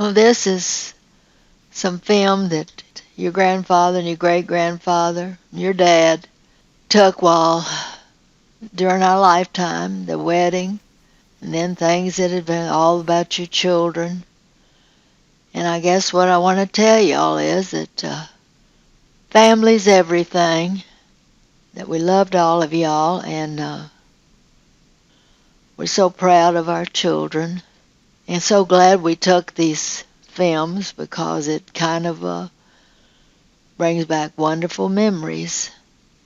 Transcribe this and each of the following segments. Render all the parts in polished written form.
Well, this is some film that your grandfather and your great-grandfather, your dad, took while during our lifetime, the wedding, and then things that had been all about your children. And I guess what I want to tell y'all is that family's everything, that we loved all of y'all, and we're so proud of our children, and so glad we took these films because it kind of brings back wonderful memories.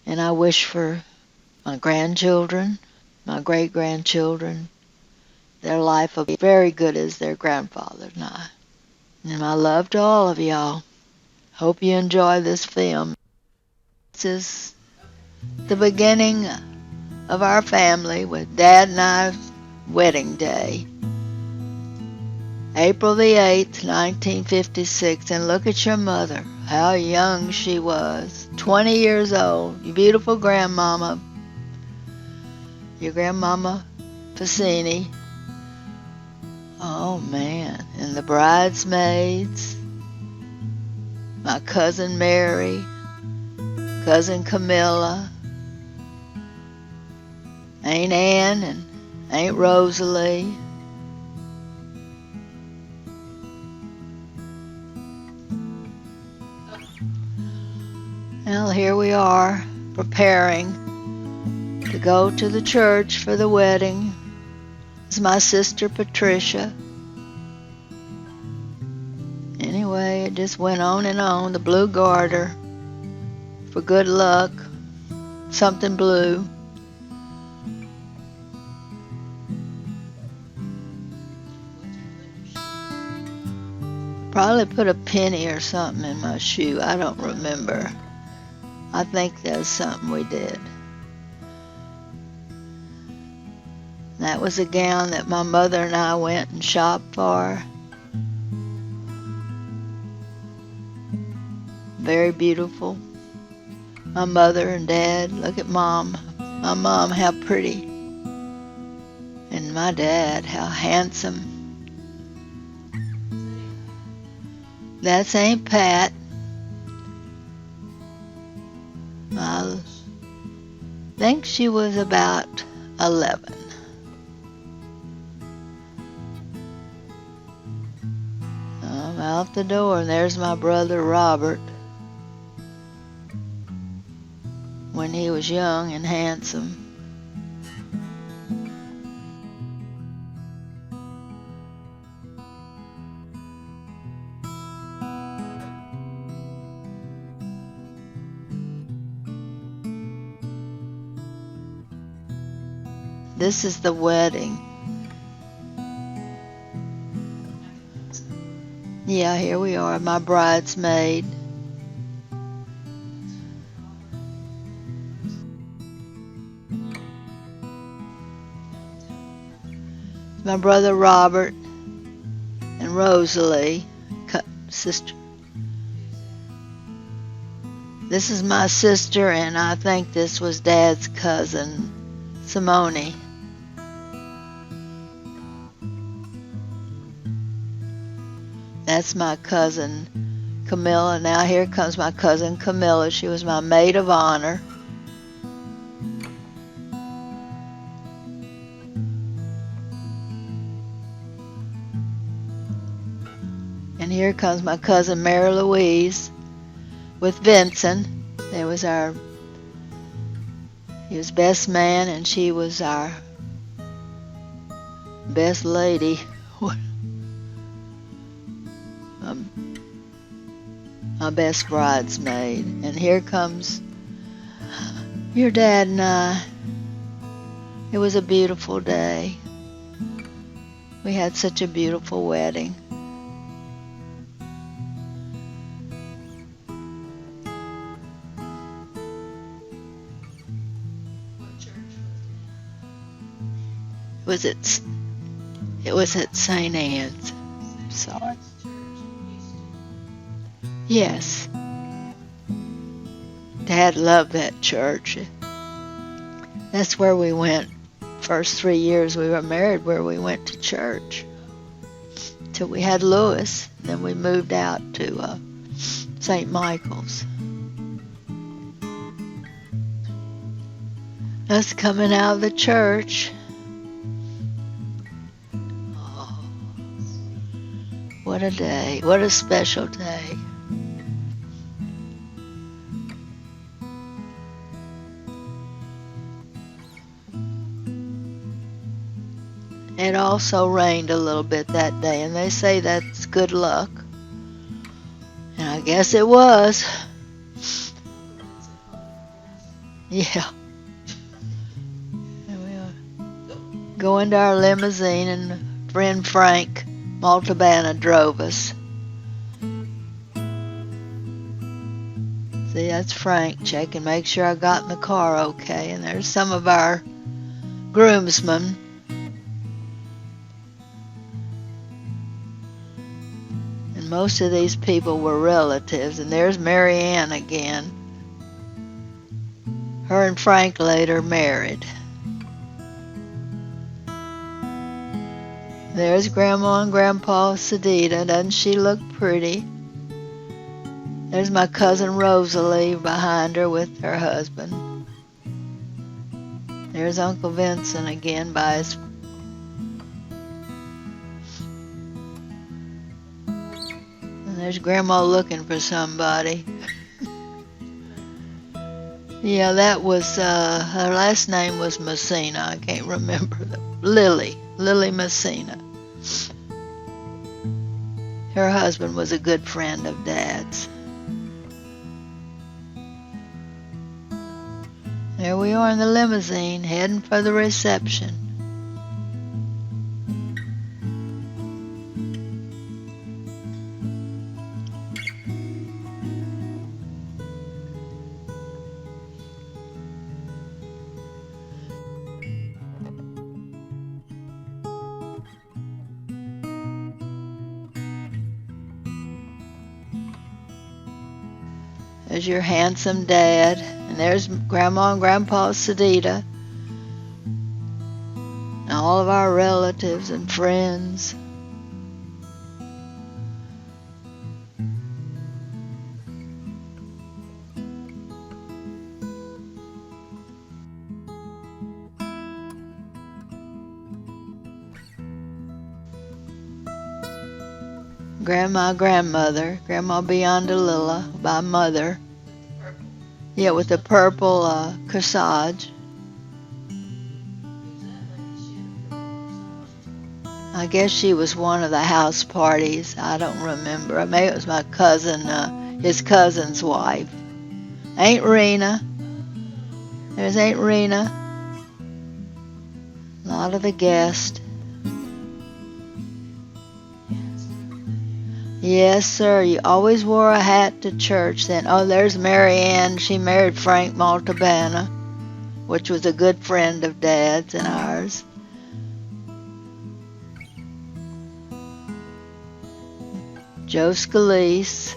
And I wish for my grandchildren, my great-grandchildren, their life will be very good as their grandfather and I. And my love to all of y'all. Hope you enjoy this film. This is the beginning of our family with Dad and I's wedding day. April the 8th, 1956. And look at your mother, how young she was. 20 years old. Your beautiful grandmama. Your grandmama Pacini. Oh man. And the bridesmaids. My cousin Mary. Cousin Camilla. Aunt Ann and Aunt Rosalie. Well, here we are, preparing to go to the church for the wedding. It's my sister Patricia. Anyway, it just went on and on. The blue garter for good luck. Something blue. Probably put a penny or something in my shoe. I don't remember. I think that's something we did. That was a gown that my mother and I went and shopped for. Very beautiful. My mother and Dad, look at Mom. My mom, how pretty. And my dad, how handsome. That's Aunt Pat. I think she was about 11. I'm out the door, and there's my brother Robert when he was young and handsome. This is the wedding. Yeah, here we are, my bridesmaid. My brother Robert and Rosalie, sister. This is my sister, and I think this was Dad's cousin, Simone. That's my cousin Camilla. Now here comes my cousin Camilla. She was my maid of honor. And here comes my cousin Mary Louise with Vincent. There was he was best man, and she was our best lady. My best bridesmaid. And here comes your dad and I. It was a beautiful day. We had such a beautiful wedding. It was at St. Anne's. Sorry. Yes. Dad loved that church. That's where we went. First 3 years we were married, where we went to church. till we had Louis. Then we moved out to St. Michael's. Us coming out of the church. Oh, what a day. What a special day. It also rained a little bit that day, and they say that's good luck. And I guess it was. Yeah. And we go into our limousine, and friend Frank Maltabana drove us. See, that's Frank checking, make sure I got in the car okay. And there's some of our groomsmen. And most of these people were relatives. And there's Mary Ann again. Her and Frank later married. There's Grandma and Grandpa Sedita. Doesn't she look pretty? There's my cousin Rosalie behind her with her husband. There's Uncle Vincent again by his... And there's Grandma looking for somebody. Yeah, that was, her last name was Messina. I can't remember. Lily Messina. Her husband was a good friend of Dad's. There we are in the limousine, heading for the reception. There's your handsome dad, and there's Grandma and Grandpa Sedita, and all of our relatives and friends. Grandmother, Grandma Biondalila, by mother. Yeah, with the purple corsage. I guess she was one of the house parties. I don't remember. Maybe it was my cousin, his cousin's wife. Aunt Rena. There's Aunt Rena. A lot of the guests. Yes, sir. You always wore a hat to church then. Oh, there's Mary Ann. She married Frank Maltabana, which was a good friend of Dad's and ours. Joe Scalise.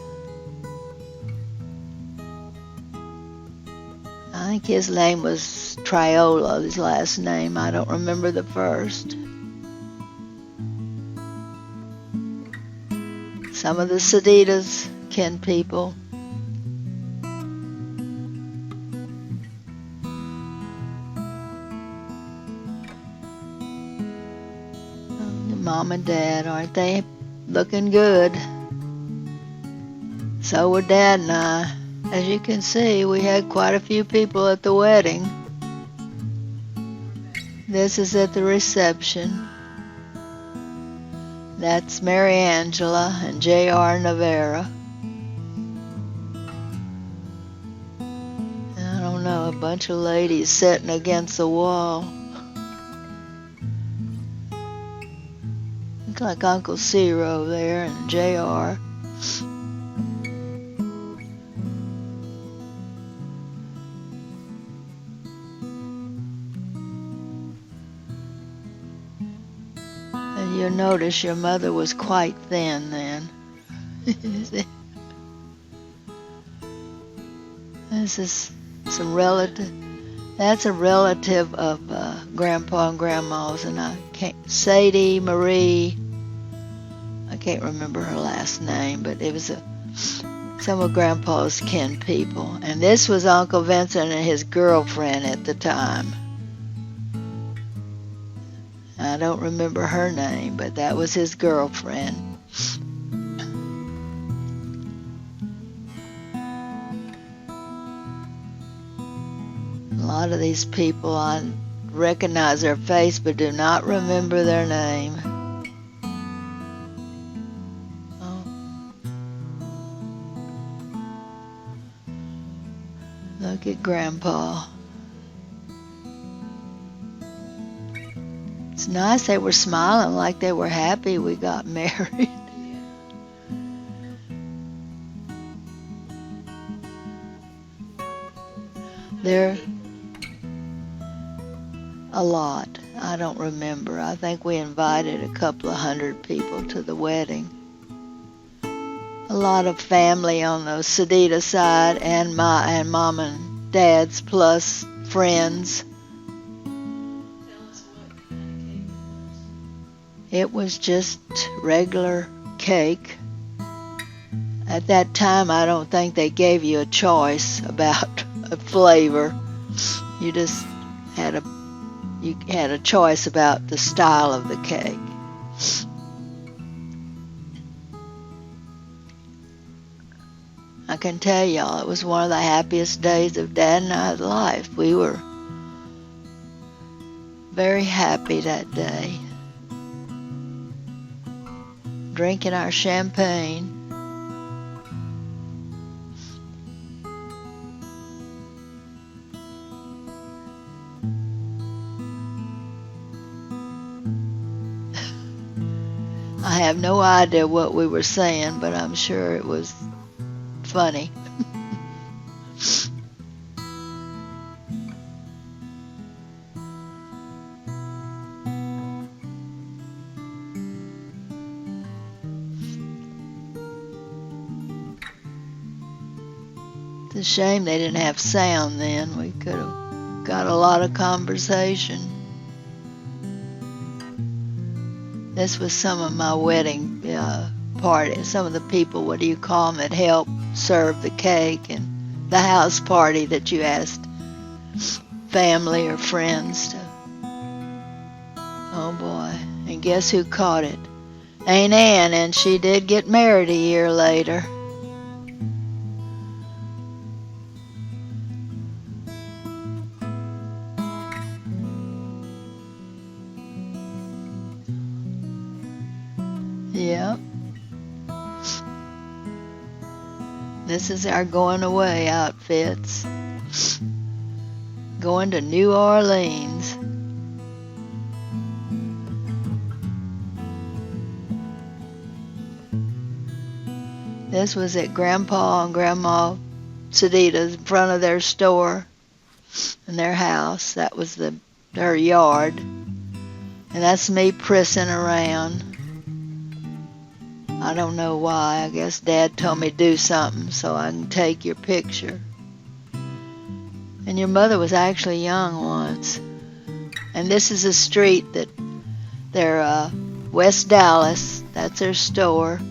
I think his name was Triola, his last name. I don't remember the first. Some of the Seditas, kin people. Mom and Dad, aren't they looking good? So were Dad and I. As you can see, we had quite a few people at the wedding. This is at the reception. That's Mary Angela and J.R. Navarra. I don't know, a bunch of ladies sitting against the wall. Looks like Uncle Ciro there and J.R. You'll notice your mother was quite thin then. This is some relative. That's a relative of Grandpa and Grandma's, and I can't. Sadie Marie. I can't remember her last name, but it was some of Grandpa's kin people. And this was Uncle Vincent and his girlfriend at the time. I don't remember her name, but that was his girlfriend. A lot of these people, I recognize their face but do not remember their name. Oh. Look at Grandpa. It's nice they were smiling like they were happy we got married. There a lot. I don't remember. I think we invited a couple of hundred people to the wedding. A lot of family on the Sedita side and Mom and Dad's plus friends. It was just regular cake. At that time, I don't think they gave you a choice about a flavor. You just had a choice about the style of the cake. I can tell y'all, it was one of the happiest days of Dad and I's life. We were very happy that day. Drinking our champagne. I have no idea what we were saying, but I'm sure it was funny. It's a shame they didn't have sound then. We could have got a lot of conversation. This was some of my wedding party. Some of the people, what do you call them, that helped serve the cake, and the house party that you asked family or friends to. Oh boy. And guess who caught it? Aunt Ann, and she did get married a year later. Yep. This is our going away outfits. Going to New Orleans. This was at Grandpa and Grandma Sedita's in front of their store and their house. That was their yard. And that's me prissing around. I don't know why. I guess Dad told me to do something so I can take your picture. And your mother was actually young once. And this is a street that they're West Dallas. That's their store.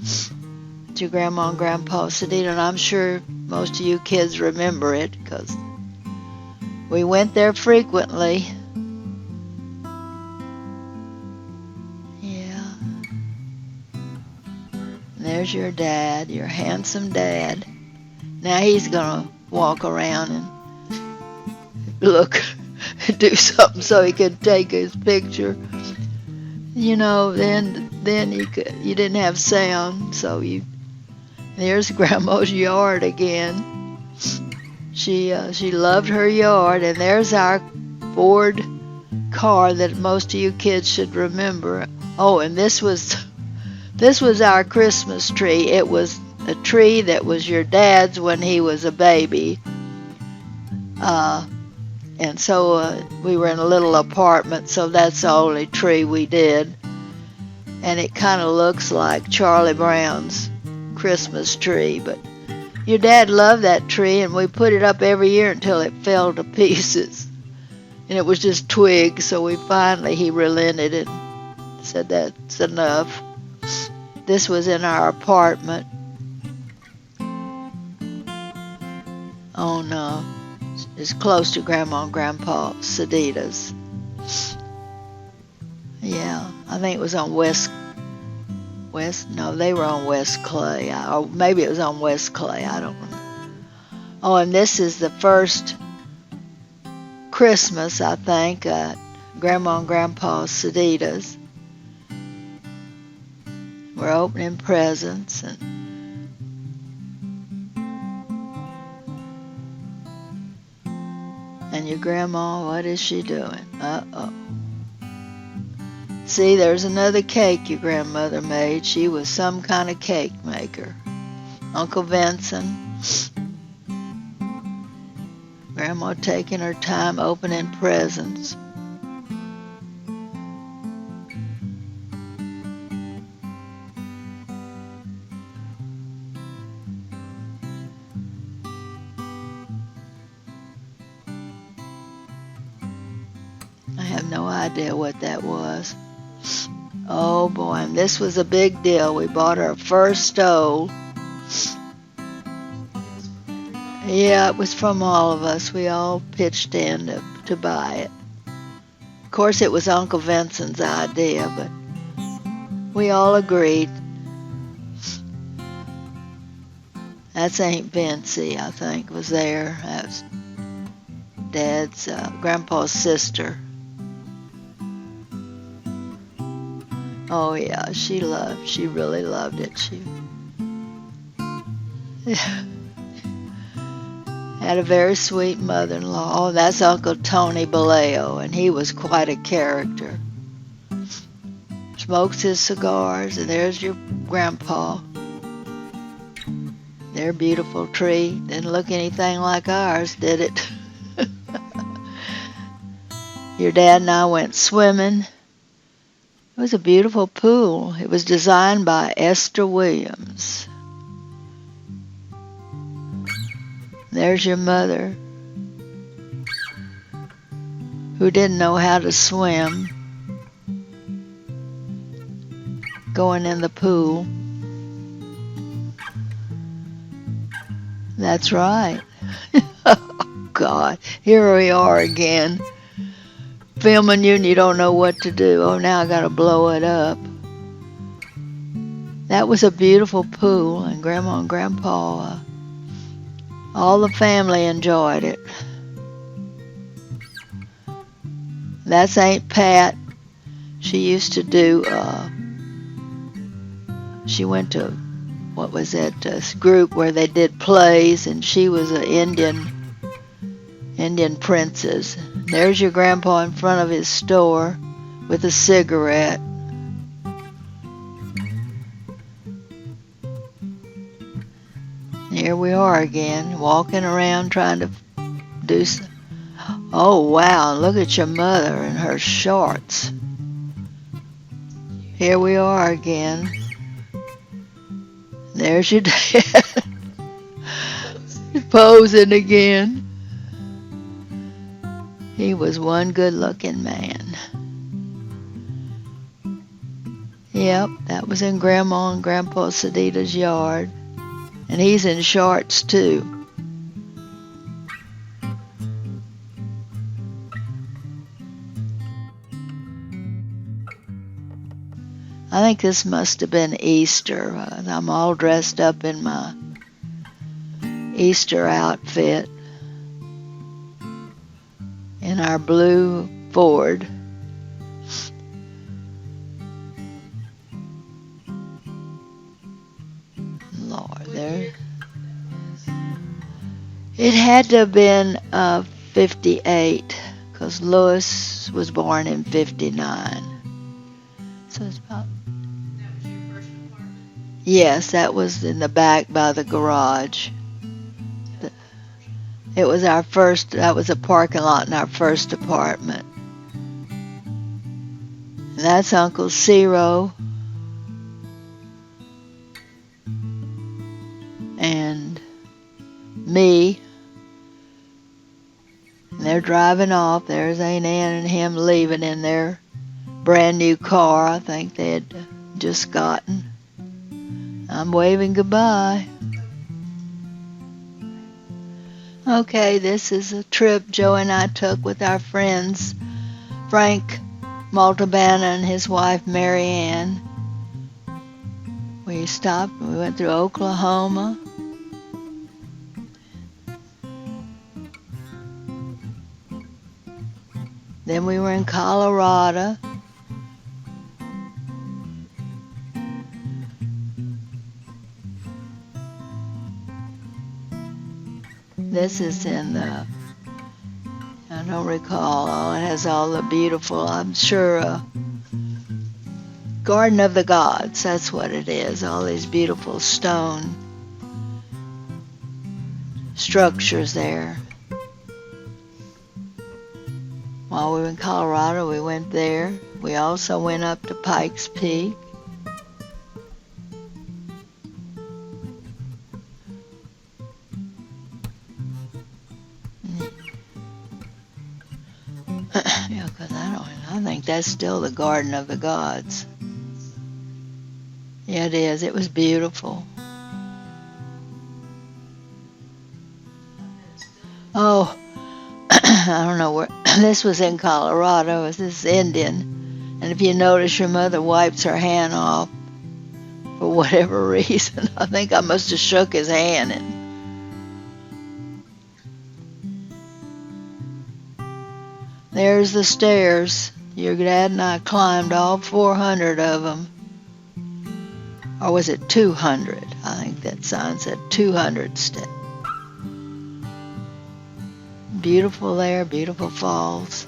It's your Grandma and Grandpa Sedita. And I'm sure most of you kids remember it because we went there frequently. There's your dad, your handsome dad. Now he's going to walk around and look, do something so he could take his picture. You know, then you didn't have sound, so there's Grandma's yard again. She loved her yard, and there's our Ford car that most of you kids should remember. Oh, and this was our Christmas tree. It was a tree that was your dad's when he was a baby. And so we were in a little apartment, so that's the only tree we did. And it kind of looks like Charlie Brown's Christmas tree. But your dad loved that tree, and we put it up every year until it fell to pieces. And it was just twigs, so he relented and said that's enough. This was in our apartment on, it's close to Grandma and Grandpa Sedita's. Yeah, I think it was on no, they were on West Clay, or maybe it was on West Clay, I don't know. Oh, and this is the first Christmas, I think, at Grandma and Grandpa Sedita's. We're opening presents, and your grandma, what is she doing? Uh-oh. See, there's another cake your grandmother made. She was some kind of cake maker. Uncle Vincent. Grandma taking her time opening presents. I have no idea what that was. Oh boy, and this was a big deal. We bought our first stove. Yeah, it was from all of us. We all pitched in to buy it. Of course, it was Uncle Vincent's idea, but we all agreed. That's Aunt Vincy, I think, was there. That was Dad's, Grandpa's sister. Oh yeah, she really loved it. She had a very sweet mother-in-law. Oh, that's Uncle Tony Baleo, and he was quite a character. Smokes his cigars, and there's your grandpa. Their beautiful tree. Didn't look anything like ours, did it? Your dad and I went swimming. It was a beautiful pool. It was designed by Esther Williams. There's your mother, who didn't know how to swim, going in the pool. That's right. Oh, God. Here we are again. Filming you and you don't know what to do. Oh, now I got to blow it up. That was a beautiful pool, and Grandma and Grandpa, all the family enjoyed it. That's Aunt Pat. She used to do, she went to, what was that, this group where they did plays, and she was an Indian princess. There's your grandpa in front of his store with a cigarette. Here we are again, walking around trying to do some. Oh, wow, look at your mother in her shorts. Here we are again. There's your dad. Posing again. He was one good-looking man. Yep, that was in Grandma and Grandpa Sedita's yard. And he's in shorts, too. I think this must have been Easter. I'm all dressed up in my Easter outfit in our blue Ford. Lord, there. It had to have been 58, because Louis was born in 59. So it's about. That was your first apartment? Yes, that was in the back by the garage. It was our first, that was a parking lot in our first apartment. And that's Uncle Ciro. And me. And they're driving off. There's Aunt Ann and him leaving in their brand new car. I think they had just gotten. I'm waving goodbye. Okay, this is a trip Joe and I took with our friends Frank Maltabana and his wife Mary Ann. We stopped and we went through Oklahoma. Then we were in Colorado. This is in the, I don't recall, it has all the beautiful, I'm sure, Garden of the Gods, that's what it is, all these beautiful stone structures there. While we were in Colorado, we went there. We also went up to Pikes Peak. Yeah, because I think that's still the Garden of the Gods. Yeah, it is. It was beautiful. Oh, I don't know where. This was in Colorado. This is Indian. And if you notice, your mother wipes her hand off for whatever reason. I think I must have shook his hand. There's the stairs. Your dad and I climbed all 400 of them. Or was it 200? I think that sign said 200 steps. Beautiful there, beautiful falls.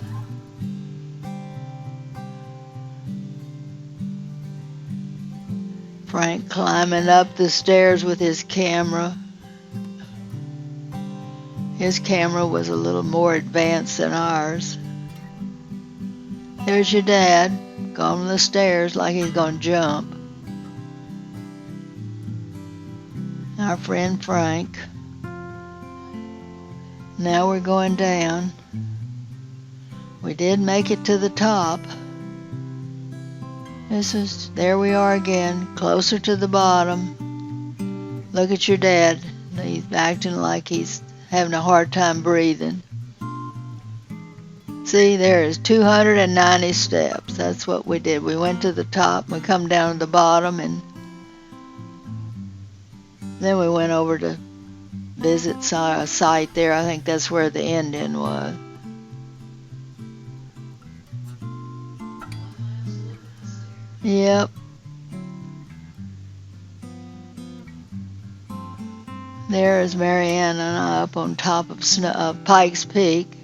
Frank climbing up the stairs with his camera. His camera was a little more advanced than ours. There's your dad, going the stairs like he's going to jump. Our friend Frank. Now we're going down. We did make it to the top. There we are again, closer to the bottom. Look at your dad. He's acting like he's having a hard time breathing. See, there is 290 steps. That's what we did. We went to the top, we come down to the bottom, and then we went over to visit a site there. I think that's where the Indian was. Yep. There is Marianne and I up on top of Pikes Peak.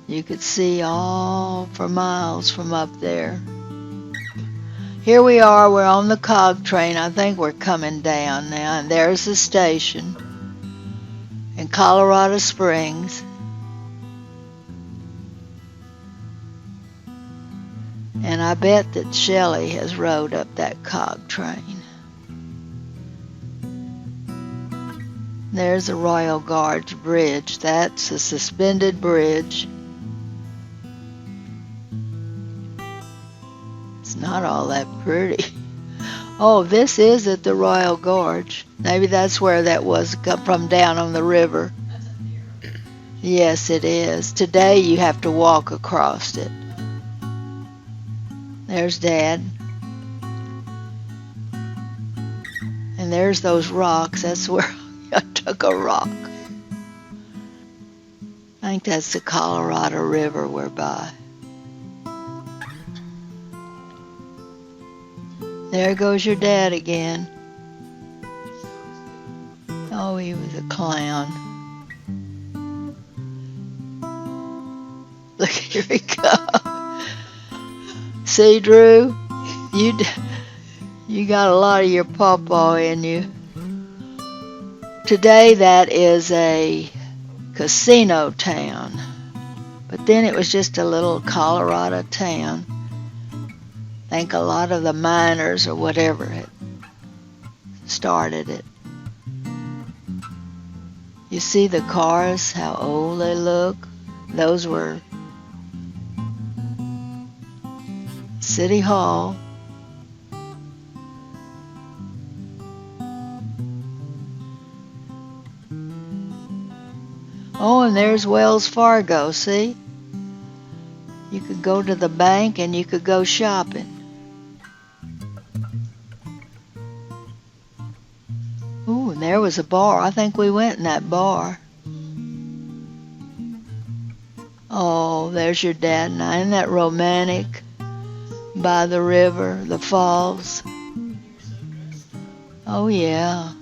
You could see all for miles from up there. Here we are, we're on the cog train. I think we're coming down now. And there's the station in Colorado Springs. And I bet that Shelley has rode up that cog train. There's the Royal Guards Bridge. That's a suspended bridge. It's not all that pretty. Oh, this is at the Royal Gorge. Maybe that's where that was from down on the river. Yes, it is. Today you have to walk across it. There's Dad. And there's those rocks. That's where I took a rock. I think that's the Colorado River we're by. There goes your dad again. Oh, he was a clown. Look, here he goes. See, Drew? You got a lot of your pawpaw in you. Today that is a casino town. But then it was just a little Colorado town. I think a lot of the miners or whatever had started it. You see the cars, how old they look? Those were City Hall. Oh, and there's Wells Fargo, see? You could go to the bank and you could go shopping. Ooh, and there was a bar. I think we went in that bar. Oh, there's your dad and I. Isn't that romantic? By the river, the falls. Oh, yeah.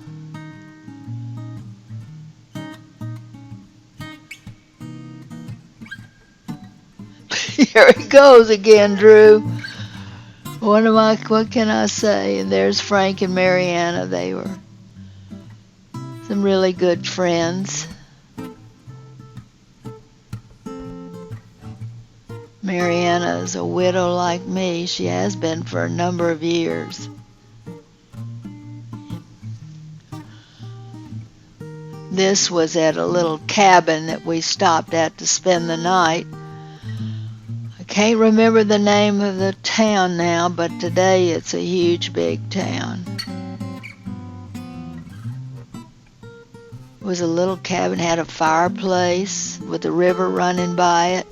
Here he goes again, Drew. What can I say? And there's Frank and Mariana. They were some really good friends. Mariana is a widow like me. She has been for a number of years. This was at a little cabin that we stopped at to spend the night. I can't remember the name of the town now, but today it's a huge big town. It was a little cabin, had a fireplace with the river running by it.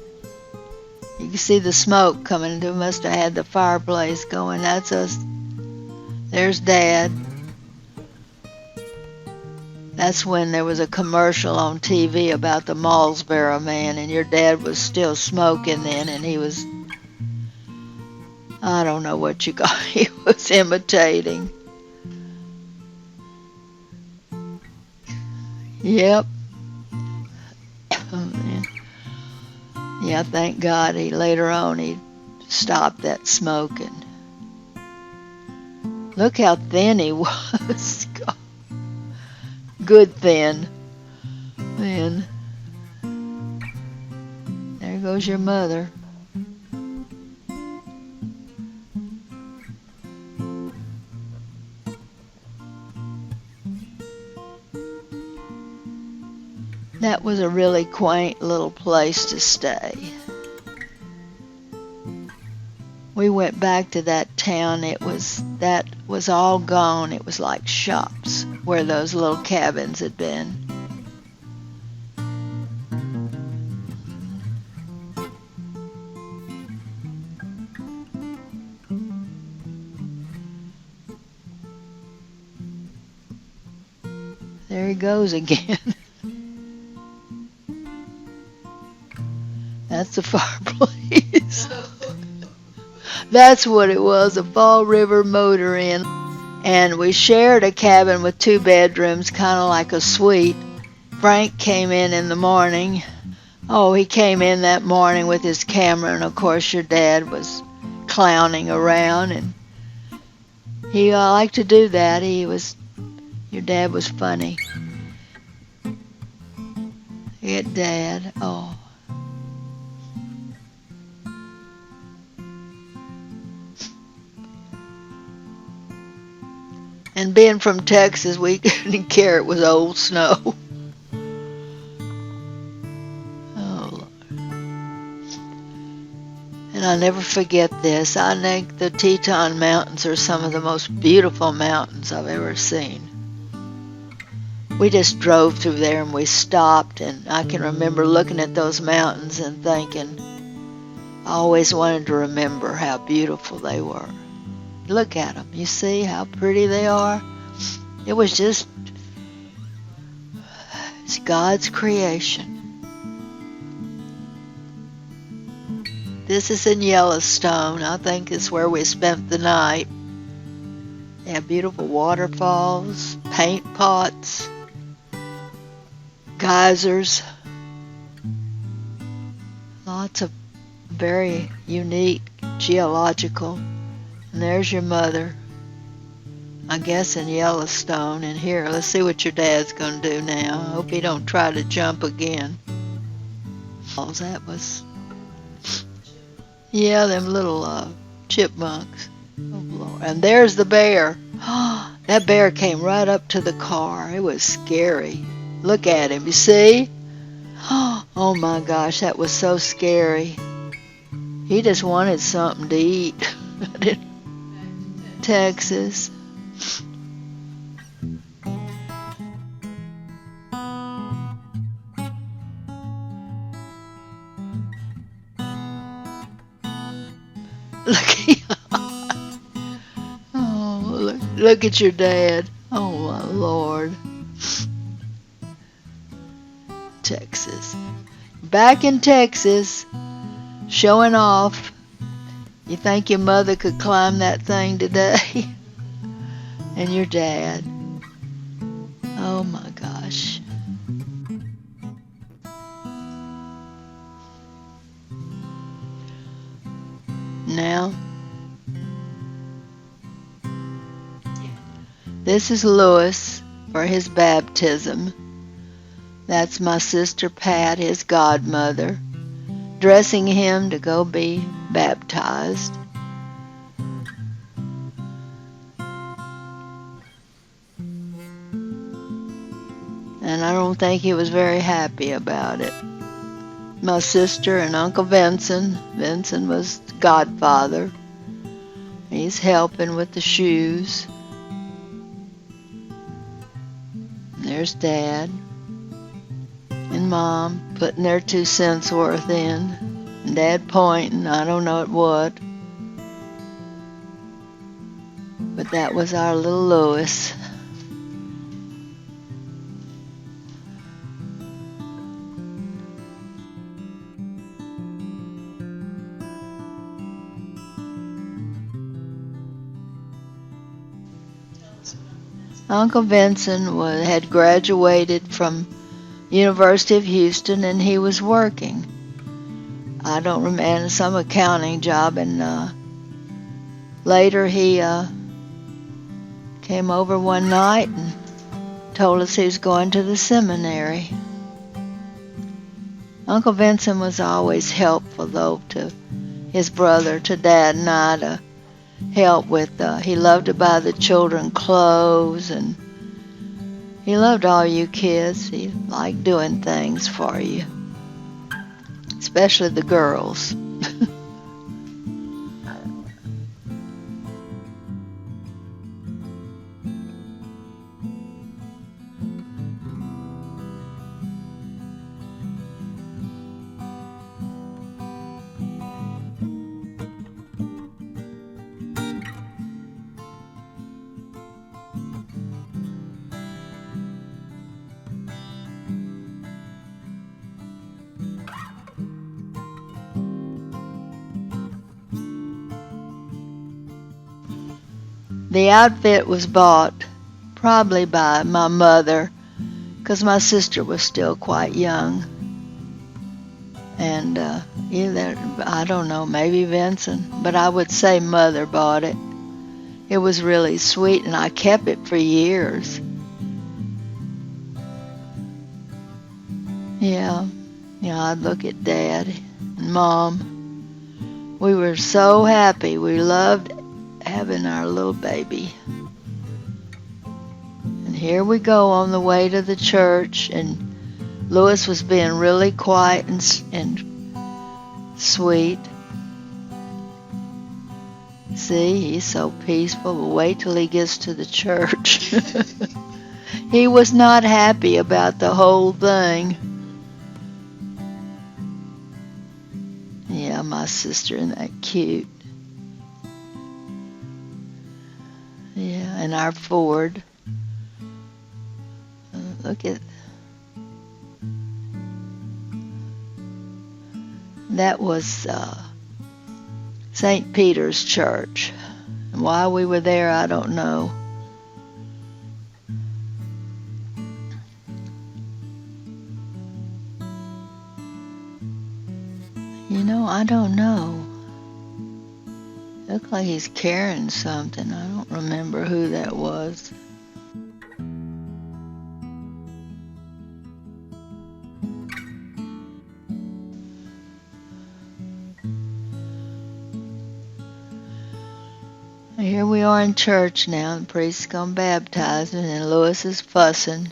You can see the smoke coming. They must have had the fireplace going. That's us. There's Dad. That's when there was a commercial on TV about the Marlboro man, and your dad was still smoking then, and he was, I don't know what you call it, he was imitating. Yep. Yeah, thank God later on he stopped that smoking. Look how thin he was. Good thin. Man. There goes your mother. That was a really quaint little place to stay. We went back to that town. That was all gone. It was like shops where those little cabins had been. There he goes again. That's the fireplace. That's what it was, a Fall River Motor Inn. And we shared a cabin with 2 bedrooms, kind of like a suite. Frank came in the morning. Oh, he came in that morning with his camera, and of course your dad was clowning around, and he liked to do that. Your dad was funny. Look at Dad. Oh. And being from Texas, we didn't care it was old snow. Oh, Lord. And I'll never forget this. I think the Teton Mountains are some of the most beautiful mountains I've ever seen. We just drove through there and we stopped, and I can remember looking at those mountains and thinking, I always wanted to remember how beautiful they were. Look at them. You see how pretty they are? It's God's creation. This is in Yellowstone. I think it's where we spent the night. They have beautiful waterfalls, paint pots, geysers, lots of very unique geological. And there's your mother, I guess in Yellowstone. And here, let's see what your dad's going to do now. I hope he don't try to jump again. Oh, that was, yeah, them little chipmunks. Oh, Lord. And there's the bear. That bear came right up to the car. It was scary. Look at him, you see? Oh my gosh, that was so scary. He just wanted something to eat. Texas. Look at your dad. Oh my Lord. Texas. Back in Texas, showing off. You think your mother could climb that thing today? And your dad. Oh my gosh. Now, this is Louis for his baptism. That's my sister Pat, his godmother, dressing him to go be baptized. And I don't think he was very happy about it. My sister and Uncle Vincent. Vincent was the godfather. He's helping with the shoes. There's Dad and Mom putting their 2 cents worth in. And Dad pointing, I don't know at what. But that was our little Louis. Uncle Vincent had graduated from University of Houston, and he was working. I don't remember, some accounting job, and later he came over one night and told us he was going to the seminary. Uncle Vincent was always helpful, though, to his brother, to Dad and I, to help with, he loved to buy the children clothes, and he loved all you kids. He liked doing things for you, especially the girls. The outfit was bought probably by my mother, because my sister was still quite young. And either, I don't know, maybe Vincent, but I would say Mother bought it. It was really sweet, and I kept it for years. Yeah, I'd look at Dad and Mom. We were so happy. We loved having our little baby. And here we go on the way to the church, and Louis was being really quiet and sweet. See, he's so peaceful. But wait till he gets to the church. He was not happy about the whole thing. Yeah, my sister, isn't that cute? Yeah, and our Ford. Look at that. Was St. Peter's Church. And why we were there, I don't know. I don't know. Looked like he's carrying something. I don't remember who that was. Here we are in church now. The priest's gonna baptize me, and Louis is fussing.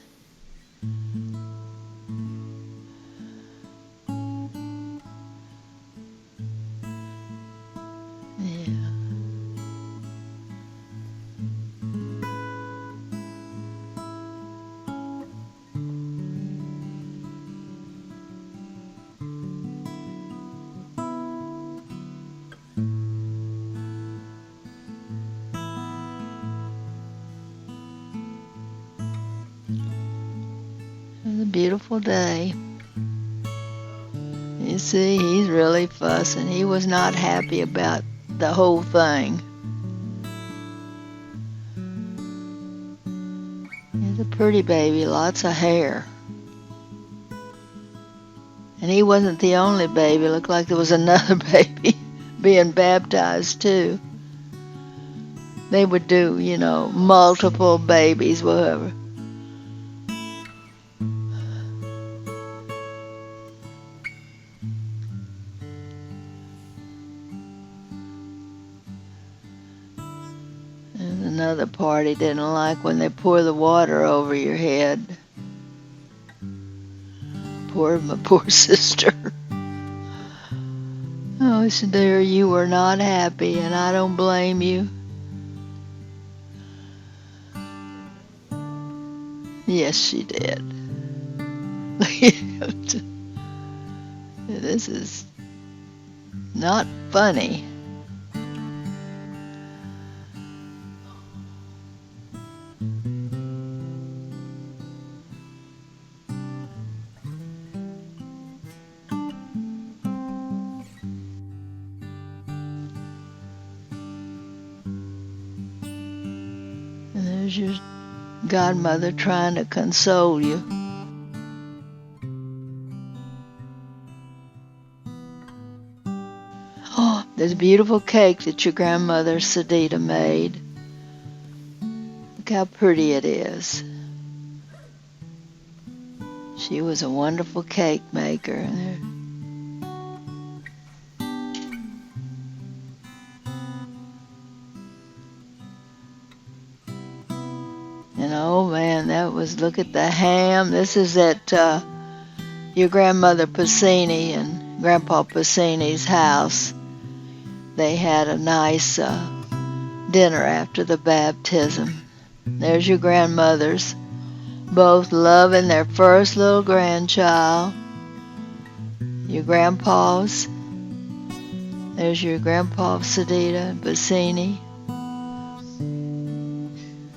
beautiful day. You see, he's really fussing. He was not happy about the whole thing. He's a pretty baby, lots of hair. And he wasn't the only baby. It looked like there was another baby being baptized too. They would do, multiple babies, whatever. And another part he didn't like when they pour the water over your head. My poor sister. Oh, dear, you were not happy, and I don't blame you. Yes, she did. This is not funny. And there's your godmother trying to console you. Oh, there's a beautiful cake that your grandmother Sedita made. Look how pretty it is. She was a wonderful cake maker. And oh man, look at the ham. This is at your grandmother Pacini and Grandpa Pacini's house. They had a nice dinner after the baptism. There's your grandmothers, both loving their first little grandchild. Your grandpas. There's your Grandpa Sedita and Pacini.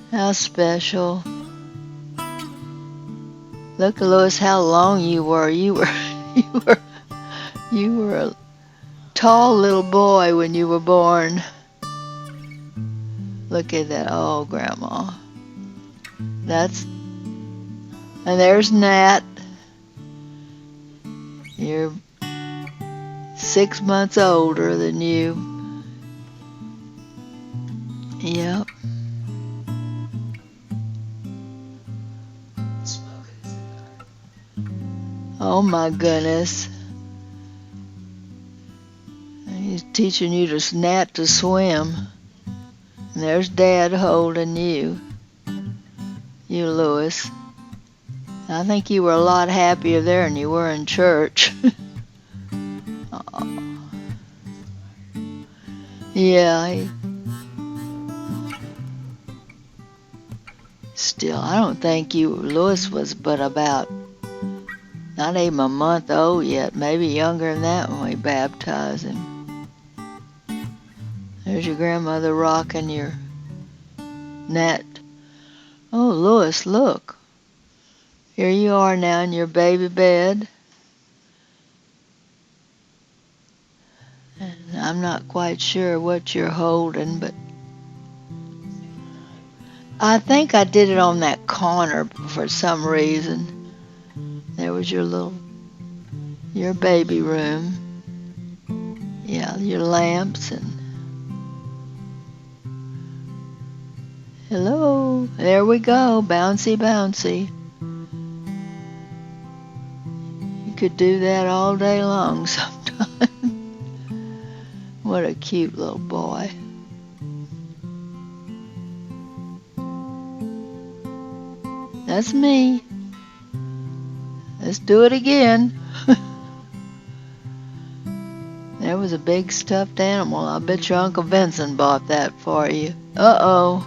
How special. Look, Louis, how long you were. You were a tall little boy when you were born. Look at that. Oh, Grandma. And there's Nat. You're 6 months older than you. Yep. Oh my goodness. He's teaching you Nat to swim. And there's Dad holding you. You, Louis. I think you were a lot happier there than you were in church. Yeah. Still, I don't think Louis was but about not even a month old yet, maybe younger than that when we baptized him. There's your grandmother rocking your Nat. Oh, Louis, look. Here you are now in your baby bed. And I'm not quite sure what you're holding, but I think I did it on that corner for some reason. There was your baby room. Yeah, your lamps and hello. There we go. Bouncy, bouncy. You could do that all day long sometime. What a cute little boy. That's me. Let's do it again. There was a big stuffed animal. I bet your Uncle Vincent bought that for you. Uh-oh.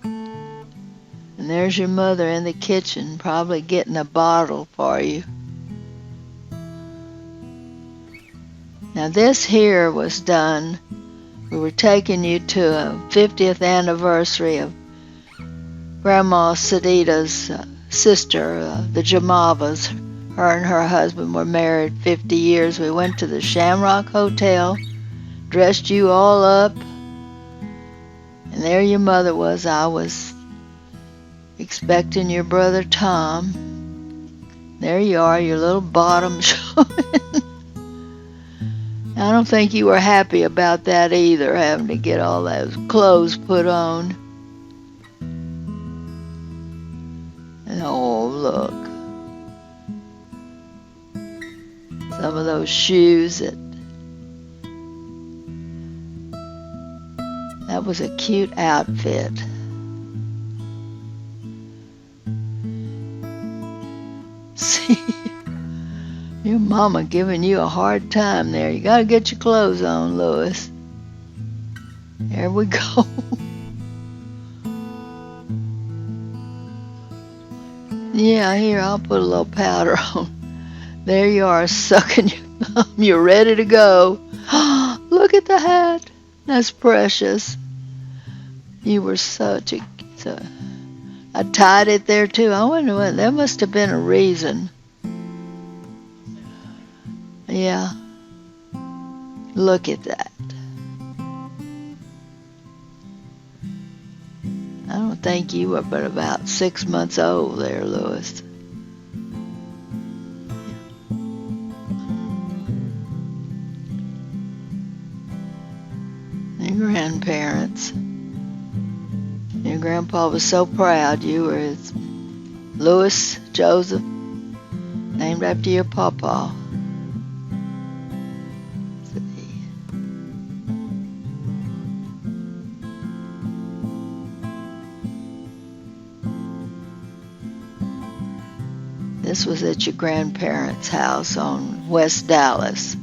And there's your mother in the kitchen, probably getting a bottle for you. Now this here was done. We were taking you to a 50th anniversary of Grandma Sedita's sister, the Jamavas. Her and her husband were married 50 years. We went to the Shamrock Hotel, dressed you all up, and there your mother was. I was expecting your brother Tom. There you are, your little bottom showing. I don't think you were happy about that either, having to get all those clothes put on. And oh, look. Some of those shoes that was a cute outfit. See, your mama giving you a hard time there. You gotta get your clothes on, Louis. There we go. Yeah, here, I'll put a little powder on. There you are, sucking your thumb. You're ready to go. Look at the hat. That's precious. You were such a... I tied it there, too. I wonder what... There must have been a reason. Yeah. Look at that. I don't think you were but about 6 months old there, Louis. Your grandparents. Your grandpa was so proud you were his Louis Joseph, named after your papa. This was at your grandparents' house on West Dallas.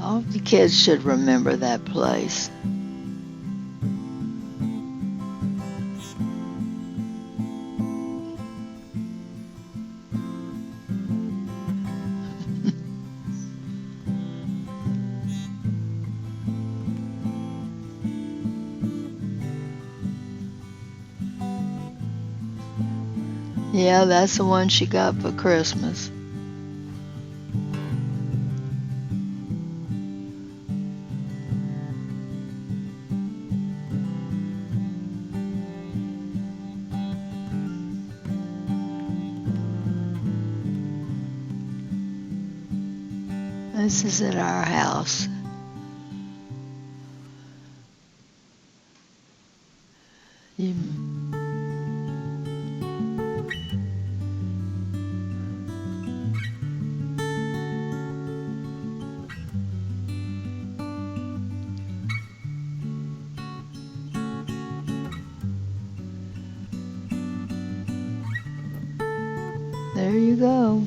All the kids should remember that place. Yeah, that's the one she got for Christmas. This is at our house. There you go.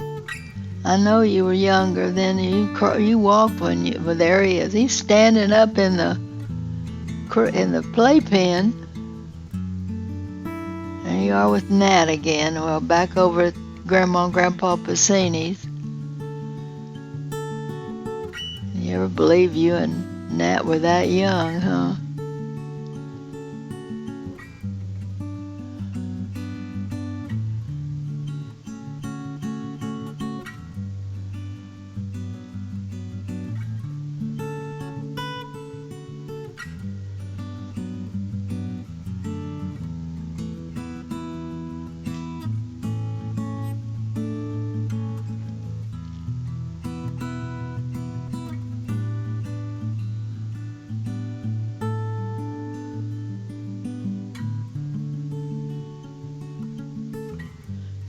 I know you were younger then. You walked when you. Well, there he is. He's standing up in the playpen. There you are with Nat again. Well, back over at Grandma and Grandpa Pacini's. You ever believe you and Nat were that young, huh?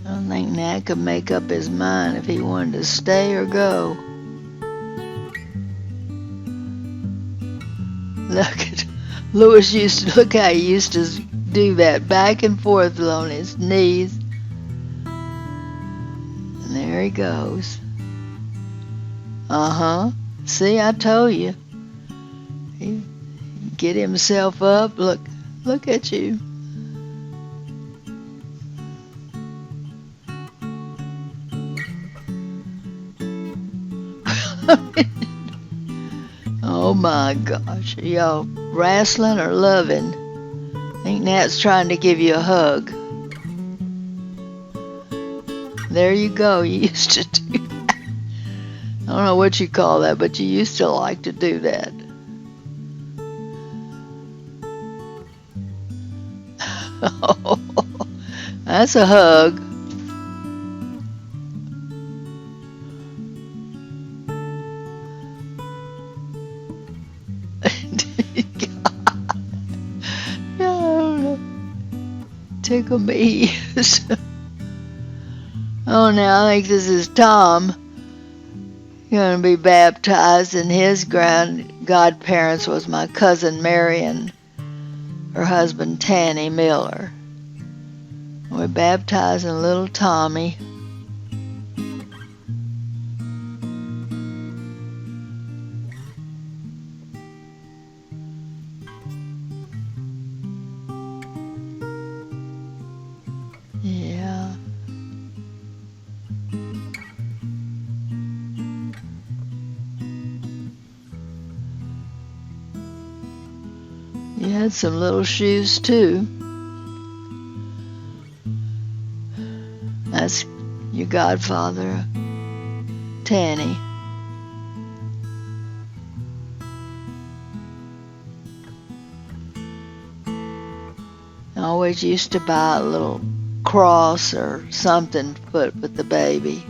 I don't think Nat could make up his mind if he wanted to stay or go. Look at Louis look how he used to do that back and forth on his knees. And there he goes. See, I told you. He get himself up. Look at you. my gosh. Are y'all wrestling or loving? I think Nat's trying to give you a hug. There you go. You used to do that. I don't know what you call that, but you used to like to do that. Oh, that's a hug. Tickle me. Oh, now I think this is Tom. Going to be baptized, and his godparents was my cousin Mary and her husband Tanny Miller. We're baptizing little Tommy. Yeah. You had some little shoes too. That's your godfather, Tanny. I always used to buy a little cross or something to put with the baby.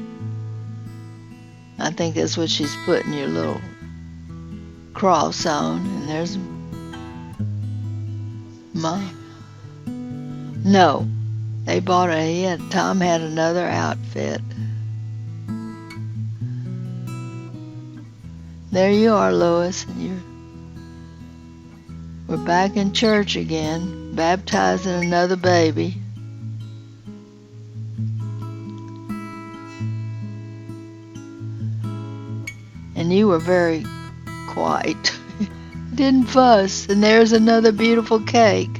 I think that's what she's putting your little cross on. And there's Mom. No, they bought Tom had another outfit. There you are, Lois, and we're back in church again, baptizing another baby. And you were very quiet. Didn't fuss. And there's another beautiful cake.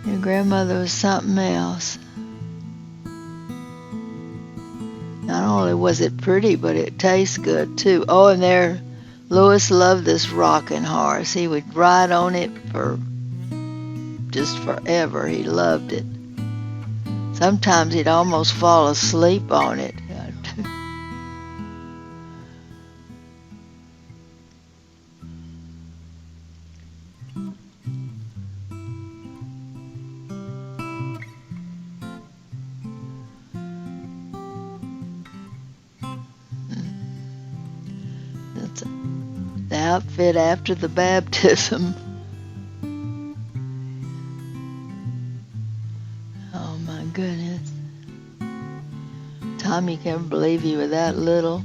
Your grandmother was something else. Not only was it pretty, but it tastes good too. Oh, and there, Louis loved this rocking horse. He would ride on it for just forever. He loved it. Sometimes he'd almost fall asleep on it. The outfit after the baptism. Oh my goodness. Tommy can't believe you were that little.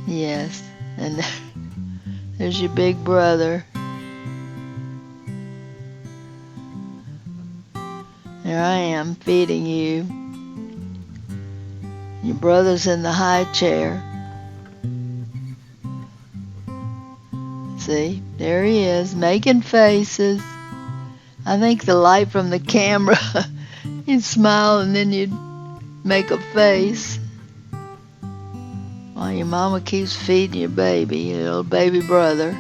Yes, and there's your big brother. There I am feeding you. Your brother's in the high chair. See, there he is, making faces. I think the light from the camera, you'd smile and then you'd make a face. While your mama keeps feeding your baby, your little baby brother.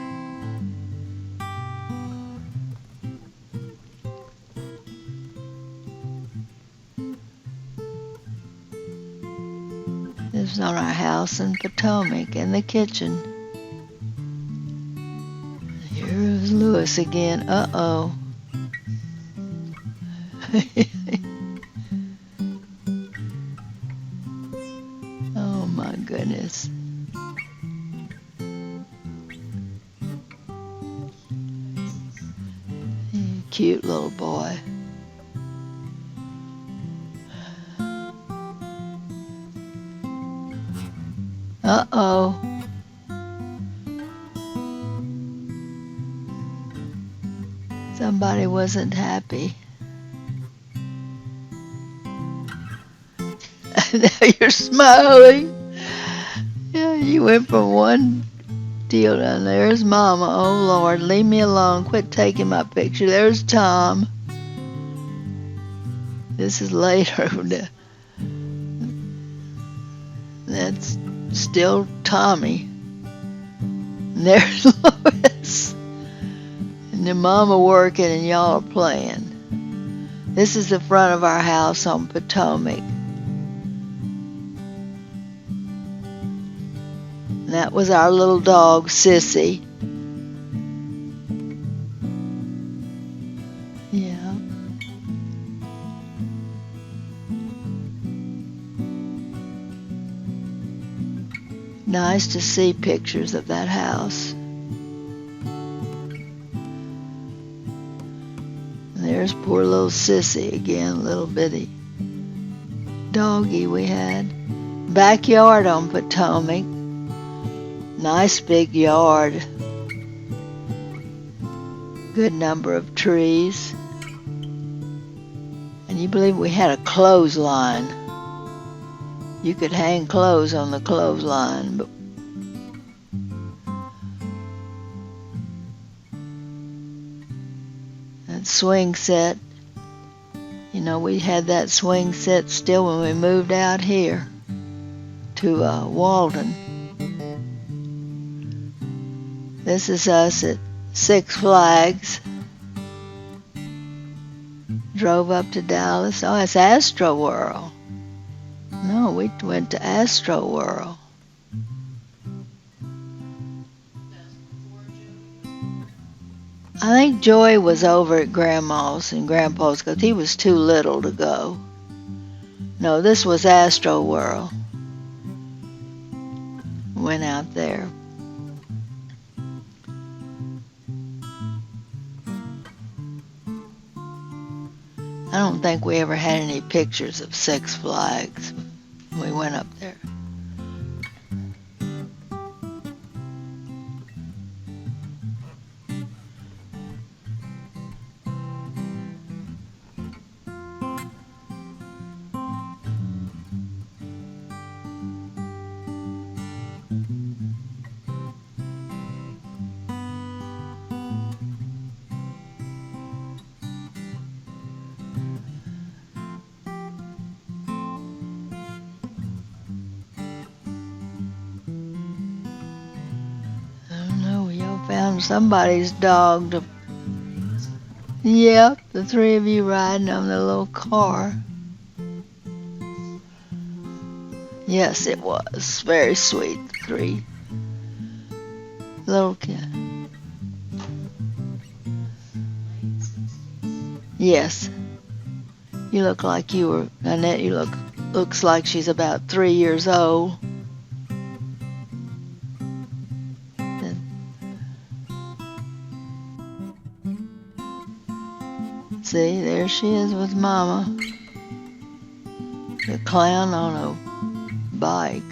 This is on our house in Potomac, in the kitchen. Here's Louis again. Uh-oh. Oh my goodness. Cute little boy. Uh-oh. Somebody wasn't happy. Now you're smiling. Yeah, you went from one deal down there's Mama. Oh, Lord, leave me alone. Quit taking my picture. There's Tom. This is later. That's still Tommy. And there's Lois. And your mama working and y'all are playing. This is the front of our house on Potomac. And that was our little dog, Sissy. Yeah. Nice to see pictures of that house. And there's poor little Sissy again, little bitty doggy we had. Backyard on Potomac. Nice big yard. Good number of trees. And you believe we had a clothesline. You could hang clothes on the clothesline. But that swing set, you know, we had that swing set still when we moved out here to Walden. This is us at Six Flags. Drove up to Dallas. Oh, it's Astro World. No, we went to Astro World. I think Joey was over at Grandma's and Grandpa's because he was too little to go. No, this was Astro World. Went out there. I don't think we ever had any pictures of Six Flags when we went up there. Found somebody's dog to... Yep, the three of you riding on the little car. Yes, it was. Very sweet, the three. Little kid. Yes. You look like you were... Annette, you looks like she's about 3 years old. See, there she is with Mama. The clown on a bike.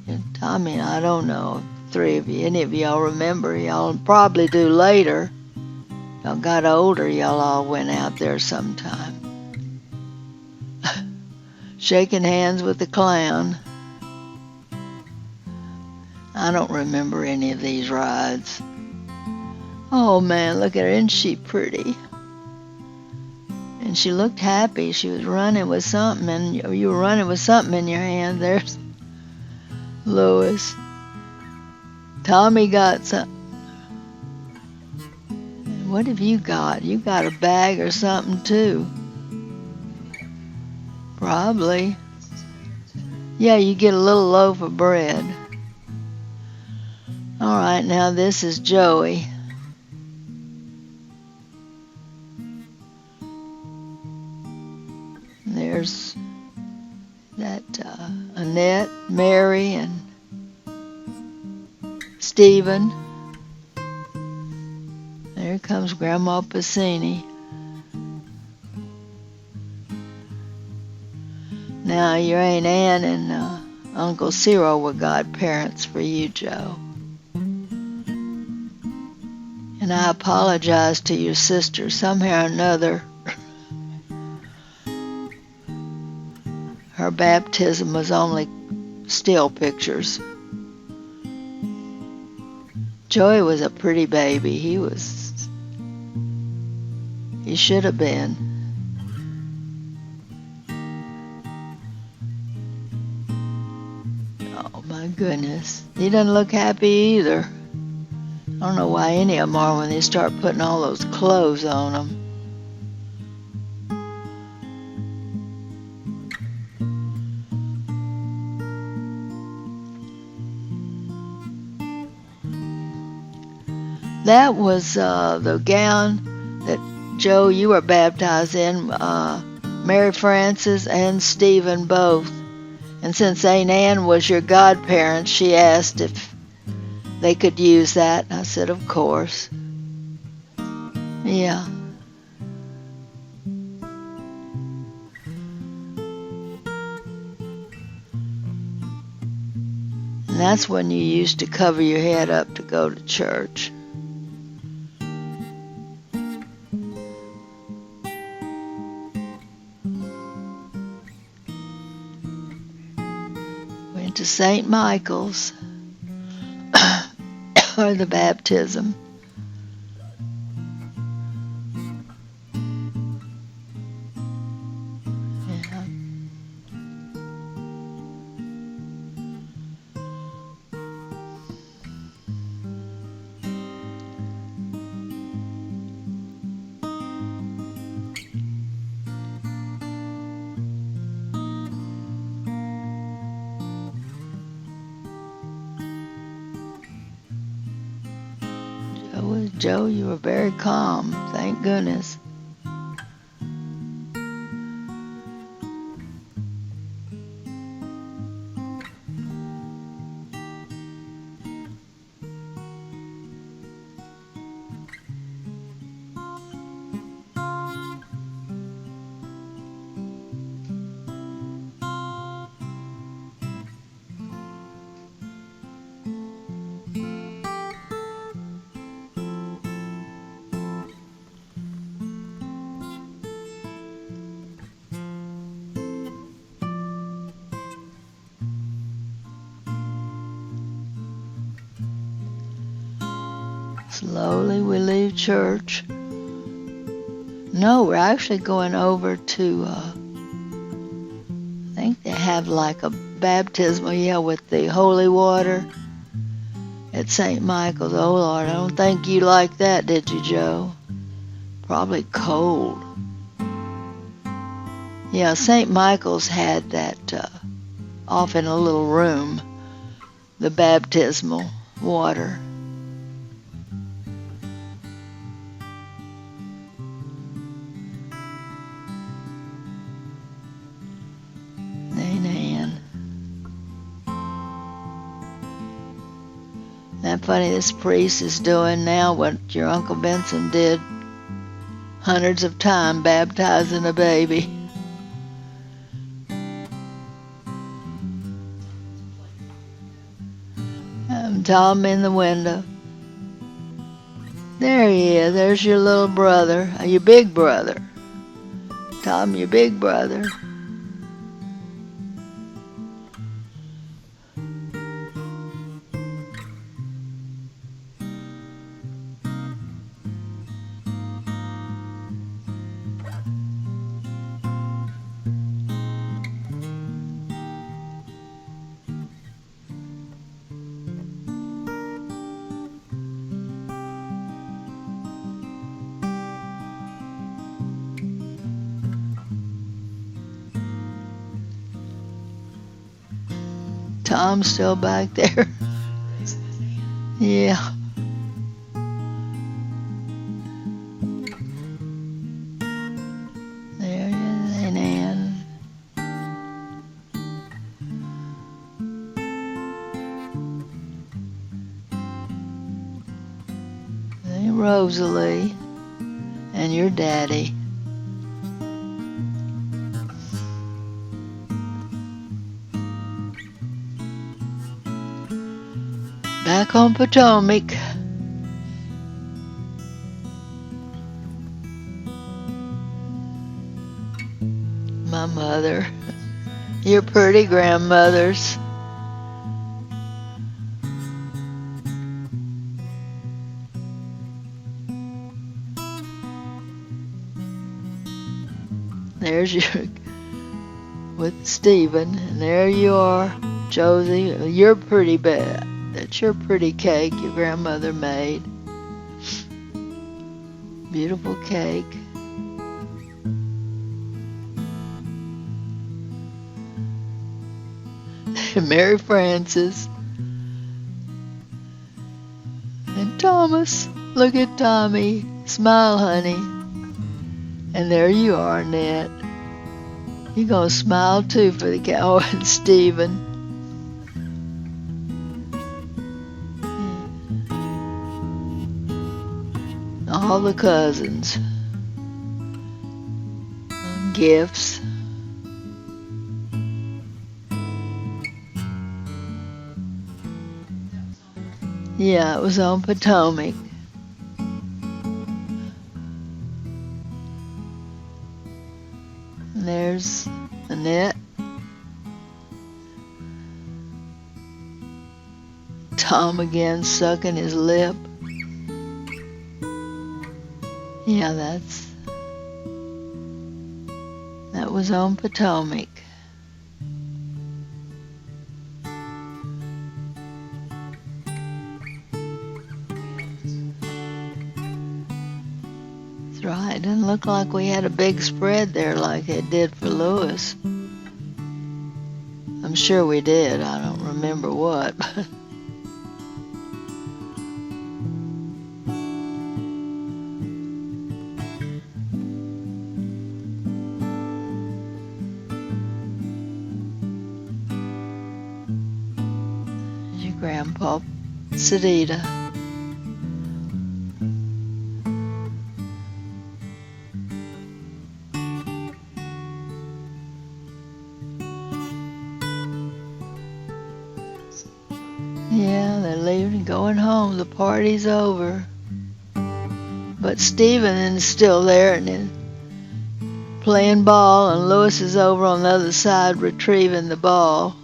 And Tommy, I don't know, three of you, any of y'all remember. Y'all probably do later. Y'all got older, y'all all went out there sometime. Shaking hands with the clown. I don't remember any of these rides. Oh man, look at her, isn't she pretty? And she looked happy. She was running with something, and you were running with something in your hand. There's Lois. Tommy got something. What have you got? You got a bag or something too. Probably. Yeah, you get a little loaf of bread. All right, now this is Joey. There's that Annette, Mary, and Stephen. There comes Grandma Pacini. Now your Aunt Ann and Uncle Cyril were godparents for you, Joe. And I apologize to your sister. Somehow or another, her baptism was only still pictures. Joey was a pretty baby. He should have been. Goodness. He doesn't look happy either. I don't know why any of them are when they start putting all those clothes on them. That was the gown that, Joe, you were baptized in, Mary Frances and Stephen both. And since Aunt Ann was your godparent, she asked if they could use that. I said, of course. Yeah. And that's when you used to cover your head up to go to church. Went to St. Michael's for the baptism. Yeah. Joe, you were very calm, thank goodness. Slowly we leave church. No, we're actually going over to, I think they have like a baptismal, with the holy water at St. Michael's. Oh, Lord, I don't think you liked that, did you, Joe? Probably cold. Yeah, St. Michael's had that off in a little room, the baptismal water. Isn't that funny? This priest is doing now what your Uncle Benson did hundreds of times, baptizing a baby. Tom in the window. There he is. There's your little brother, your big brother. Tom, your big brother. Tom's still back there. Yeah. There is Aunt Ann. There Rosalie and your daddy. Back on Potomac. My mother. Your pretty grandmothers. There's your with Stephen, and there you are. Josie, you're pretty bad. That's your pretty cake your grandmother made. Beautiful cake. Mary Frances. And Thomas. Look at Tommy. Smile, honey. And there you are, Ned. You're going to smile too for the cat. Oh, and Stephen. All the cousins. Gifts. Yeah, it was on Potomac. And there's Annette. Tom again sucking his lip. Yeah, that was on Potomac. That's right. Didn't look like we had a big spread there like it did for Lewis. I'm sure we did. I don't remember what. Your grandpa, Sedita. Yeah, they're leaving, going home. The party's over. But Stephen is still there and playing ball, and Lewis is over on the other side retrieving the ball,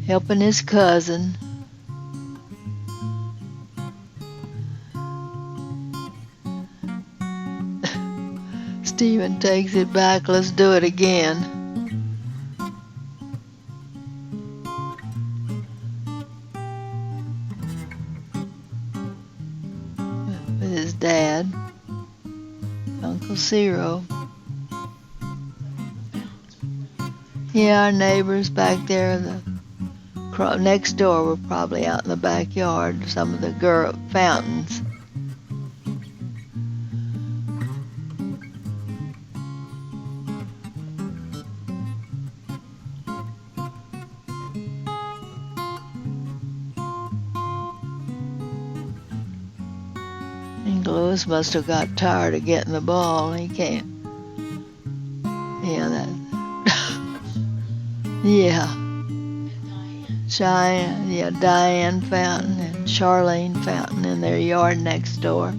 helping his cousin. Stephen takes it back. Let's do it again. With his dad, Uncle Ciro. Yeah, our neighbors back there, next door, were probably out in the backyard, some of the fountains. And Lewis must have got tired of getting the ball. He can't. Yeah, that. Yeah. Diane Fountain and Charlene Fountain in their yard next door.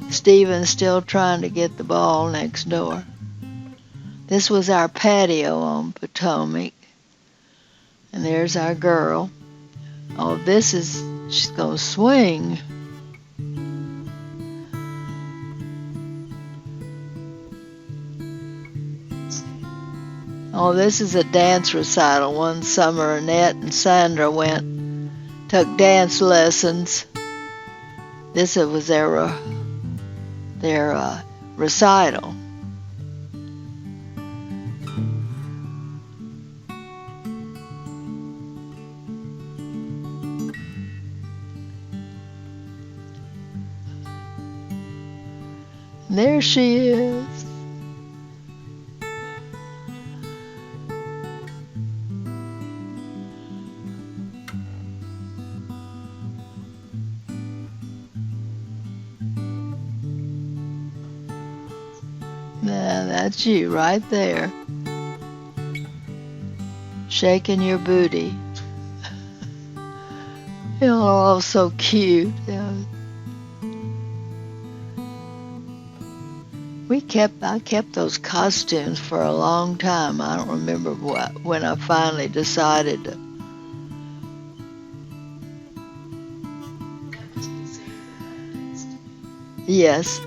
Stephen's still trying to get the ball next door. This was our patio on Potomac. And there's our girl. Oh, she's gonna swing. Oh, this is a dance recital. One summer, Annette and Sandra took dance lessons. This was their recital. And there she is. That's you right there. Shaking your booty. Oh, so cute. I kept those costumes for a long time. I don't remember when I finally decided to. Yes.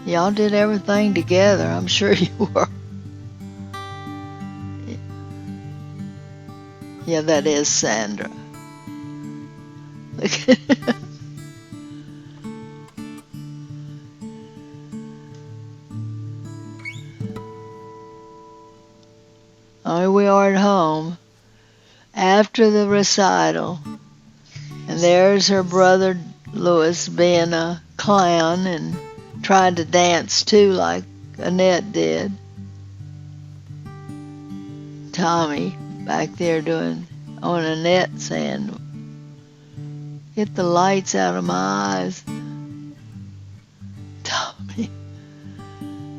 Y'all did everything together. I'm sure you were. Yeah, that is Sandra. Oh, we are at home after the recital, and there's her brother Louis being a clown and trying to dance too, like Annette did. Tommy back there doing on Annette saying, "Get the lights out of my eyes." Tommy,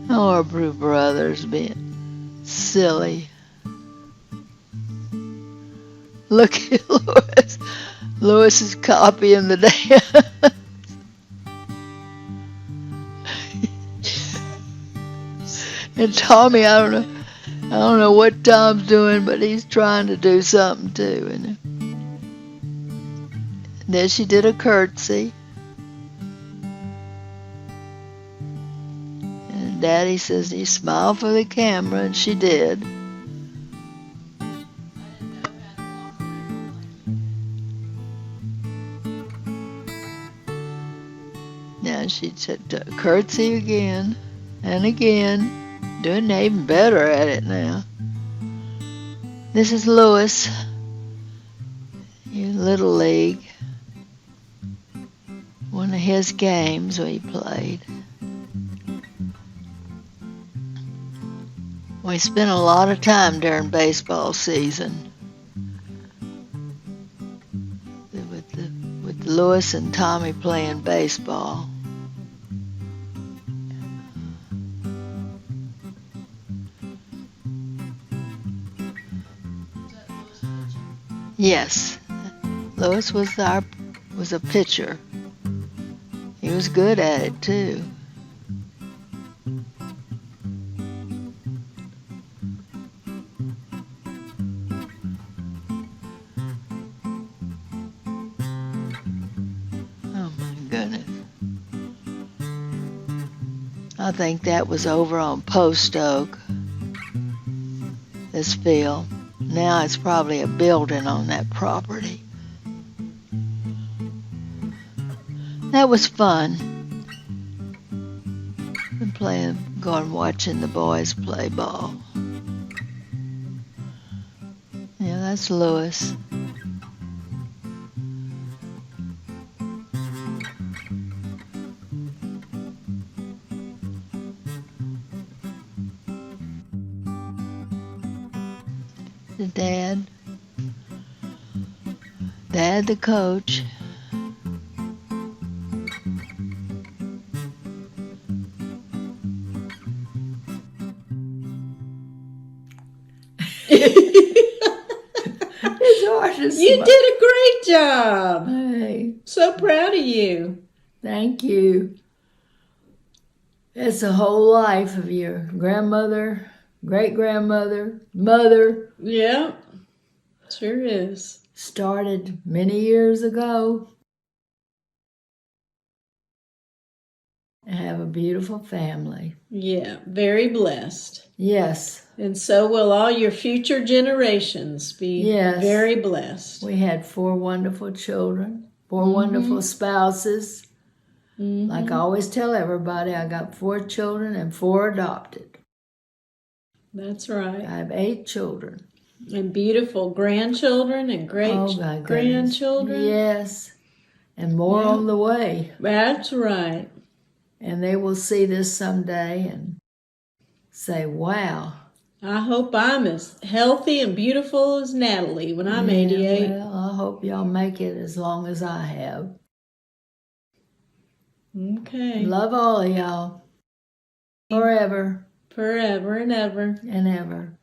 oh, our brother's being silly. Look at Louis. Louis is copying the dance. And Tommy, I don't know what Tom's doing, but he's trying to do something too. And then she did a curtsy. And Daddy says, "You smile for the camera," and she did. Now she took a curtsy again and again, doing even better at it now. This is Louis, in Little League, one of his games we played. We spent a lot of time during baseball season with Louis and Tommy playing baseball. Yes, Louis was a pitcher. He was good at it too. Oh my goodness. I think that was over on Post Oak, this field. Now it's probably a building on that property. That was fun. Been going watching the boys play ball. Yeah, that's Louis. The Dad the coach. It's hard to You did a great job. Hey, So proud of you. thank you. It's a whole life of your grandmother, great-grandmother, mother. Yeah, sure is. Started many years ago. And have a beautiful family. Yeah, very blessed. Yes. And so will all your future generations be Yes. very blessed. We had 4 wonderful children, 4 wonderful spouses. Mm-hmm. Like I always tell everybody, I got 4 children and 4 adopted. That's right. I have 8 children. And beautiful grandchildren and great-grandchildren. Yes. And more on the way. That's right. And they will see this someday and say, wow. I hope I'm as healthy and beautiful as Natalie when I'm 88. Well, I hope y'all make it as long as I have. Okay. Love all of y'all. Forever. Forever and ever. And ever.